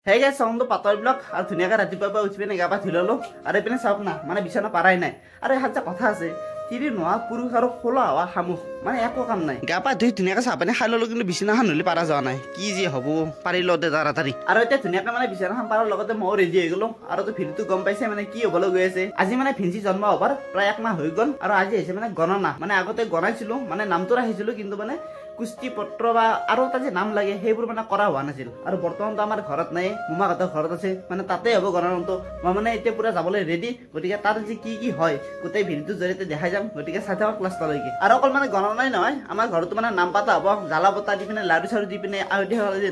হে গাইছ চাউণ্ডটো পাতৰ ব্লক আৰু ধুনীয়াকৈ ৰাতিপুৱাৰ পৰা উঠি পিনে গা পা ধুই ল'লোঁ আৰু এইপিনে চাওক না মানে বিচনা পাৰাই নাই আৰু এহাত যে কথা আছে তিৰি নোহোৱা পুৰুষ আৰু খোলা হোৱা শামুক মানে একো কাম নাই গা পা ধুই ধুনীয়াকৈ চাহ পানী খাই ল'লোঁ কিন্তু বিচনাখন হ'লে পাৰা যোৱা নাই কি যে হ'ব পাৰি লওঁতে তাড়াতাড়ি আৰু এতিয়া ধুনীয়াকৈ মানে বিচনাখন পাৰাৰ লগতে ময়ো ৰেডি হৈ গ'লোঁ আৰু তো ভিডিঅ'টো গম পাইছে মানে কি হ'বলৈ গৈ আছে আজি মানে ভিঞ্চি জন্ম হ'বৰ প্ৰায় 1 মাহ হৈ গ'ল আৰু আজি হৈছে মানে গণনা মানে আগতে গণাইছিলোঁ মানে নামটো ৰাখিছিলোঁ কিন্তু মানে কুস্তি পত্ৰ বা আৰু এটা যে নাম লাগে সেইবোৰ মানে কৰা হোৱা নাছিল আৰু বৰ্তমানতো আমাৰ ঘৰত নাই মোমাহঁতৰ ঘৰত আছে মানে তাতে হ'ব গণনাটো মই মানে এতিয়া পুৰা যাবলৈ ৰেডি গতিকে তাত যে কি হয় গোটেই ভিডিঅ'টোৰ জৰিয়তে দেখাই যাম গতিকে চাই থাকক লাষ্টলৈকে আৰু অকল মানে গণনাই নহয় আমাৰ ঘৰতো মানে নাম পাতা হ'ব জ্বালা বতা দি পিনে লাড়ু চাড়ু দি পিনে আৰু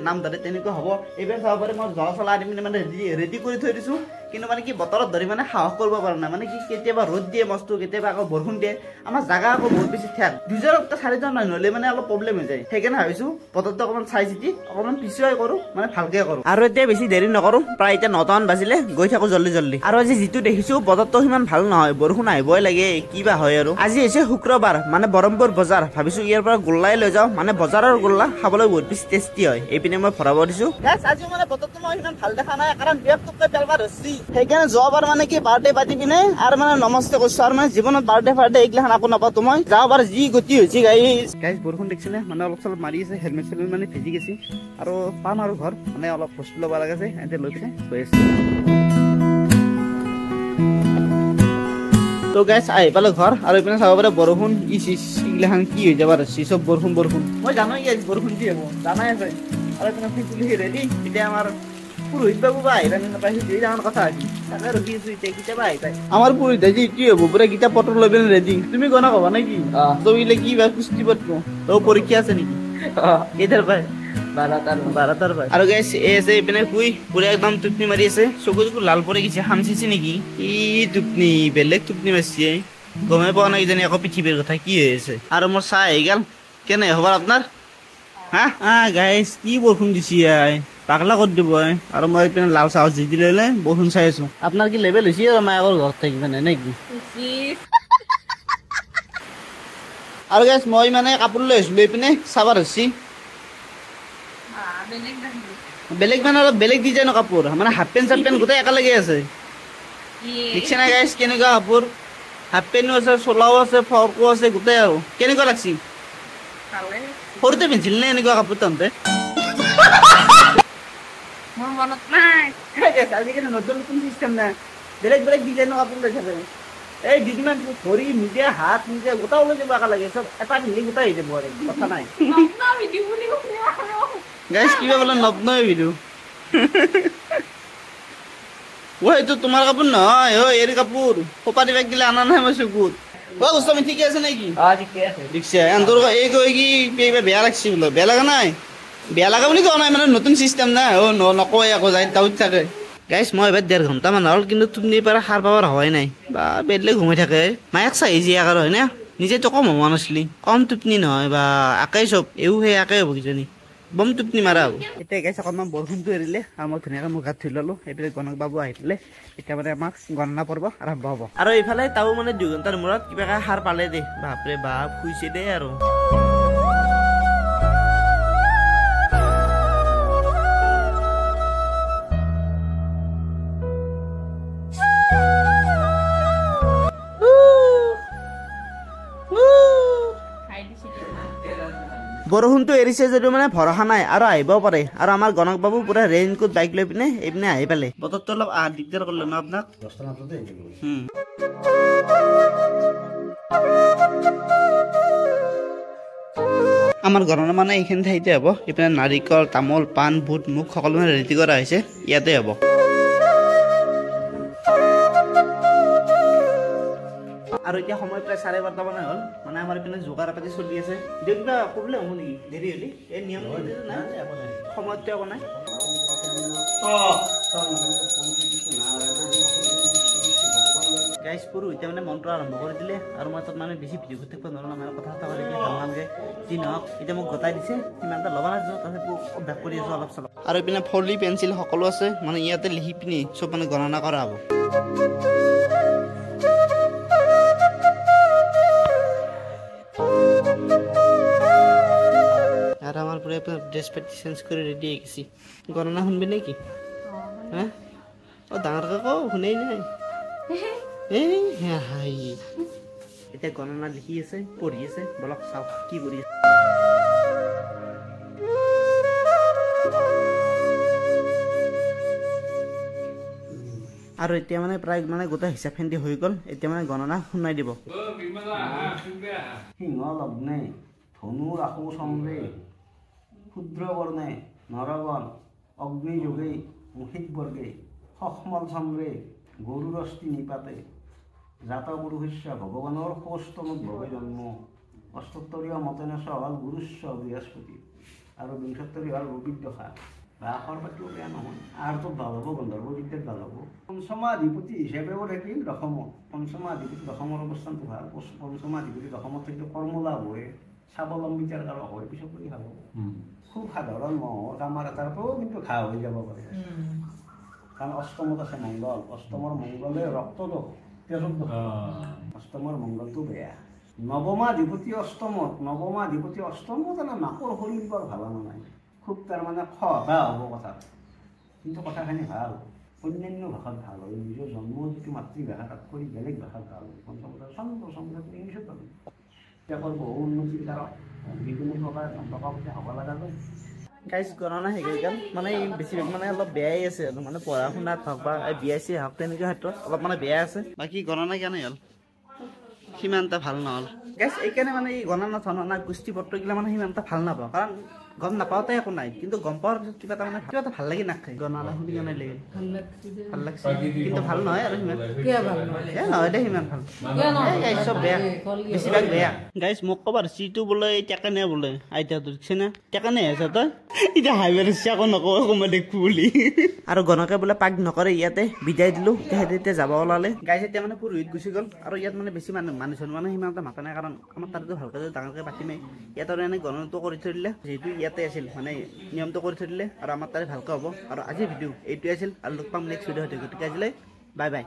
নাম ধৰে তেনেকুৱা হ'ব এইবাৰ চাব পাৰে মই জ্বলা চলা দি পিনে মানে ৰেডি কৰি থৈ দিছোঁ কিন্তু মানে কি বতৰত ধৰি মানে সাহস কৰিব পৰা নাই মানে কি কেতিয়াবা ৰ'দ দিয়ে মস্ত কেতিয়াবা আকৌ বৰষুণ দিয়ে আমাৰ জাগা আকৌ বহুত বেছি ঠেক 2-4জন মানুহ হ'লে মানে অলপ প্ৰব্লেম হৈ যায় সেইকাৰণে ভাবিছোঁ বতৰটো অকণমান চাই চিতি অকণমান পিছুৱাই কৰোঁ মানে ভালকে কৰোঁ আৰু এতিয়া বেছি দেৰি নকৰোঁ প্ৰায় এতিয়া 9টামান বাজিলে গৈ থাকোঁ জল্দি আৰু আজি যিটো দেখিছোঁ বতৰটো সিমান ভাল নহয় বৰষুণ আহিবই লাগে কিবা হয় আৰু আজি হৈছে শুক্ৰবাৰ মানে বৰমপুৰ বজাৰ ভাবিছোঁ ইয়াৰ পৰা গোল্লাই লৈ যাওঁ মানে বজাৰৰ গোল্লা খাবলৈ বহুত বেছি টেষ্টি হয় এইপিনে মই ভৰাব দিছোঁ আজি মানে বতৰটো মই সিমান ভাল দেখা নাই কাৰণ বেগটোকে পেলবা ধৰিছি সেইকাৰণে যোৱাবাৰ মানে কি বাৰ্থডে পাতি পিনে আৰু মানে নমস্তে কৈছো আৰু মানে জীৱনত বাৰ্থডে এইগিলাখান আকৌ নাপাতো মই যাওঁবাৰ যি গতি হৈছে গাইজ বৰষুণ দেখিছিলে মানে অলপ চলপ মাৰি আছে হেলমেট চেলমেট মানে ভিজি গৈছে আৰু পাম আৰু ঘৰ মানে অলপ বস্তু ল'ব লাগে যে এতিয়া লৈ পিনে গৈ আছো তো গাইজ আহি পালো ঘৰ আৰু এইপিনে চাব পাৰে বৰষুণ এইগিলাখান কি হৈ যাব ধৰিছে চব বৰষুণ মই জানো গাইজ বৰষুণ কি হ'ব জানাই আছে আৰু এইপিনে ফুলি ৰেডি এতিয়া আমাৰ পুৰোহিত বাবু বা আহিবা নাপায় সেই ডাঙৰ কথা আছে তাকে ৰখি আছো এতিয়া কেতিয়াবা আহি পায় আমাৰ পুৰোহিত আজি কি হ'ব পুৰা কিতাপ পত্ৰ লৈ পিনে ৰেডি তুমি গনা কবা নেকি তইলে কি বা কুস্তি পাতিব তোৰ পৰীক্ষা আছে নেকি কেইটাৰ পায় 12টাৰ পায় আৰু গাইছ এই আছে এইপিনে শুই পুৰা একদম টোপনি মাৰি আছে চকুটো লাল পৰি গৈছে হামচিছে নেকি ই টোপনি বেলেগ টোপনি মাৰিছে গমে পোৱা নাই কিজানি আকৌ পৃথিৱীৰ কথা কি হৈ আছে আৰু মোৰ চাহ আহি গ'ল কেনে হ'ব আপোনাৰ হা গাইছ কি বৰষুণ দিছে পাগলা কৰি দিব আৰু মই এইপিনে লাল চাহ যি দিলে বৰষুণ চাই আছো আপোনাৰ কি লেভেল হৈছে মায়েকৰ ঘৰত থাকি মানে নেকি আৰু গাইছ মই মানে কাপোৰ লৈ আহিছিলো এইপিনে চাব ধৰিছি বেলেগ মানে অলপ বেলেগ ডিজাইনৰ কাপোৰ মানে হাফ পেণ্ট চাফ পেণ্ট গোটেই একেলগে আছে দেখিছে না গাইছ কেনেকুৱা কাপোৰ হাফ পেণ্টো আছে চোলাও আছে ফ্ৰকো আছে গোটেই আৰু কেনেকুৱা লাগছি সৰুতে পিন্ধিছিল নে এনেকুৱা কাপোৰ তহঁতে আজিকালি নতুন চিষ্টেম নাই বেলেগ ডিজাইনৰ কাপোৰ লৈ থাকে এই দুদিনমান ভৰি নিজে হাত নিজে গোটা ওলাই যাব একা লাগে চব এটা পিন্ধি গোটা হৈ যাব আৰু কথা নাই গাইছ কিবা বোলে নগ্নই ভিডিঅ' এইটো তোমাৰ কাপোৰ নহয় এৰি কাপোৰ সোপাৰী বেগ দিলে আনা নাই মই চকুত গোস্বামী ঠিকে আছে নেকি দেখিছে এই কৈ কি বেয়া লাগছে বোলে বেয়া লগা নাই বেয়া লগা বুলি কোৱা নাই মানে নতুন চিষ্টেম নাই নকয় আকৌ যায় তাউত থাকে গাইছ মই এবাৰ 1.5 ঘণ্টামান হ'ল কিন্তু টোপনিৰ পৰা সাৰ পাবৰ হোৱাই নাই বা বেলেগ ঘুমাই থাকে মায়েক চাই জীয়াক আৰু হয় না নিজেতো কম হোৱা নাছিলি কম টোপনি নহয় বা একেই চব সেই একেই হ'ব কিজানি বম টোপনি মাৰা হ'ব এতিয়া গাইছ অকণমান বৰষুণটো এৰিলে আৰু মই ধুনীয়াকৈ মুখ হাত ধুই ল'লোঁ এইপিনে গণক বাবু আহি পেলে এতিয়া মানে আমাক গণনা পৰ্ব আৰম্ভ হ'ব আৰু এইফালে তাও মানে 2 ঘণ্টাৰ মূৰত কিবা সাৰ পালে দেই বাপৰে বাপ শুইছে দেই আৰু বৰষুণটো এৰিছে যদিও মানে ভৰসা নাই আৰু আহিবও পাৰে আৰু আমাৰ গণক বাবু পুৰা ৰেইনকোট বাইক লৈ পিনে এইপিনে আহি পালে বতৰটো অলপ দিগদাৰ কৰিলে ন আপোনাক আমাৰ গণনা মানে এইখিনি ঠাইতে হ'ব এইপিনে নাৰিকল তামোল পাণ বুট মুখ সকলো মানে ৰেডি কৰা হৈছে ইয়াতে হ'ব আৰু এতিয়া সময় প্ৰায় 12:30 মান হ'ল মানে আমাৰ পিনে যোগাৰ পাতি চলি আছে কিবা প্ৰব্লেম হ'ব নেকি দেৰি হ'লে এই নিয়ম নাই সময়টো একো নাই গাইছ পুৰোহিতে মানে মন্ত্ৰ আৰম্ভ কৰি দিলে আৰু মই তাত মানে বেছি ভিডিঅ' কৰি থাকিব নোৱাৰোঁ মানে কথা পাতি ভাল নালাগে যি নহওক এতিয়া মোক গতাই দিছে সিমান এটা ল'ব নাযাওঁ তথাপিও অভ্যাস কৰি আছোঁ অলপ চলপ আৰু এইপিনে ফলি পেঞ্চিল সকলো আছে মানে ইয়াতে লিখি পিনি চব মানে গণনা কৰা হ'ব আৰু আমাৰ পুৰা ড্ৰেছ পাতি চেঞ্জ কৰি ৰেডি হৈ গৈছে গণনা শুনবি নেকি হা অ' ডাঙৰকৈ কওঁ শুনেই নাই হাই এতিয়া গণনা লিখি আছে পঢ়ি আছে বলক চাওক কি কৰি আছে আৰু এতিয়া মানে প্ৰায় মানে গোটেই হিচাপ খিন্তি হৈ গ'ল এতিয়া মানে গণনা শুনাই দিব সিংহ লগ্নে ধনু ৰাহু চন্দ্ৰে ক্ষুদ্ৰ বৰ্ণে নৰগণ অগ্নিযোগে মুখিত বৰ্গে সক্ষ্মল চন্দ্ৰে গৰুৰষ্টি নিপাতে জাত পুৰুষস্য ভগৱানৰ সৌষ্টমত ভৱে জন্ম অষ্টোত্তৰীয় মতেনে হ'ল গুৰুস্ব বৃহস্পতি আৰু বিংশোত্তৰী হ'ল ৰবিদশা ৰাসৰ পাতিও বেয়া নহয় আৰটোত ভাল হ'ব গন্ধৰ্ব বিদ্যাত ভাল হ'ব পঞ্চমাধিপতি হিচাপেও থাকিল দশমত পঞ্চমাধিপতি দশমৰ অৱস্থানটো ভাল পঞ্চমাধিপতি দশমত থাকিলে কৰ্মলাভ হয় স্বাৱলম্বিতাৰ কাৰক হয় পিছত কৰি খাব খুব সাধাৰণ মহৰ কামাৰ এটাৰ পৰাও কিন্তু ঘাঁহ হৈ যাব পাৰে কাৰণ অষ্টমত আছে মংগল অষ্টমৰ মংগলে ৰক্তদোষ তেজত দোষ অষ্টমৰ মংগলটো বেয়া নৱমাধিপতি অষ্টমত মাকৰ শৰীৰ বৰ ভাল নাই খুব তাৰমানে খহা হ'ব কথা কিন্তু কথাখিনি ভাল অন্যান্য ভাষাত ভাল হয় নিজৰ জন্ম যিটো মাতৃভাষা তাতকৈ বেলেগ ভাষাত ভাল হয় পঞ্চমত ইংলিছত পাব দেশৰ বহু উন্নতিৰ দ্বাৰা যিকোনো প্ৰকাৰ টকা পইচা হ'ব লগা হয় গাইজ গণনা শেষ হৈ গ'ল মানে বেছিভাগ মানে অলপ বেয়াই আছে আৰু মানে পঢ়া শুনাত হওক বা বিয়া চিয়া হওক তেনেকুৱা ক্ষেত্ৰত অলপ মানে বেয়া আছে বাকী গণনা কেনে হ'ল সিমান এটা ভাল নহ'ল গাইজ এইকাৰণে মানে এই গণনা ধৰণা গোষ্ঠী পত্ৰগিলা মানে সিমান এটা ভাল নাপাওঁ কাৰণ গম নাপাওঁতে একো নাই কিন্তু গম পোৱাৰ পিছত কিবা এটা ভাল লাগি নাখায় গণনা শুনি কেনে লাগিল ভাল লাগছে কিন্তু ভাল নহয় আৰু সিমান নহয় দে সিমান ভাল চব বেয়া বেছিভাগ বেয়া গাইজ মোক ক'বা চিটো বোলে টেকেনে বোলে আইতাটো দেখিছে না টেকেনে আছে তই এতিয়া হাইৱেৰ আকৌ নকওঁ অকণমান দেখো বুলি আৰু গণকে বোলে পাক নকৰে ইয়াতে বিদায় দিলোঁ তেতিয়া যাব ওলালে গাইজ এতিয়া মানে পুৰোহিত গুচি গ'ল আৰু ইয়াত মানে বেছি মানুহ মানে সিমান এটা মাতা নাই কাৰণ আমাৰ তাতো ভালকৈ ডাঙৰকৈ পাতিমেই ইয়াত আৰু এনেই গণনাটো কৰি থৈ দিলে যিহেতু ইয়াতে আছিল মানে নিয়মটো কৰি থৈ দিলে আৰু আমাৰ তাতে ভালকৈ হ'ব আৰু আজিৰ ভিডিঅ' এইটোৱে আছিল আৰু লগ পাম নেক্সট ভিডিঅ' গতিকে আজিলৈ বাই বাই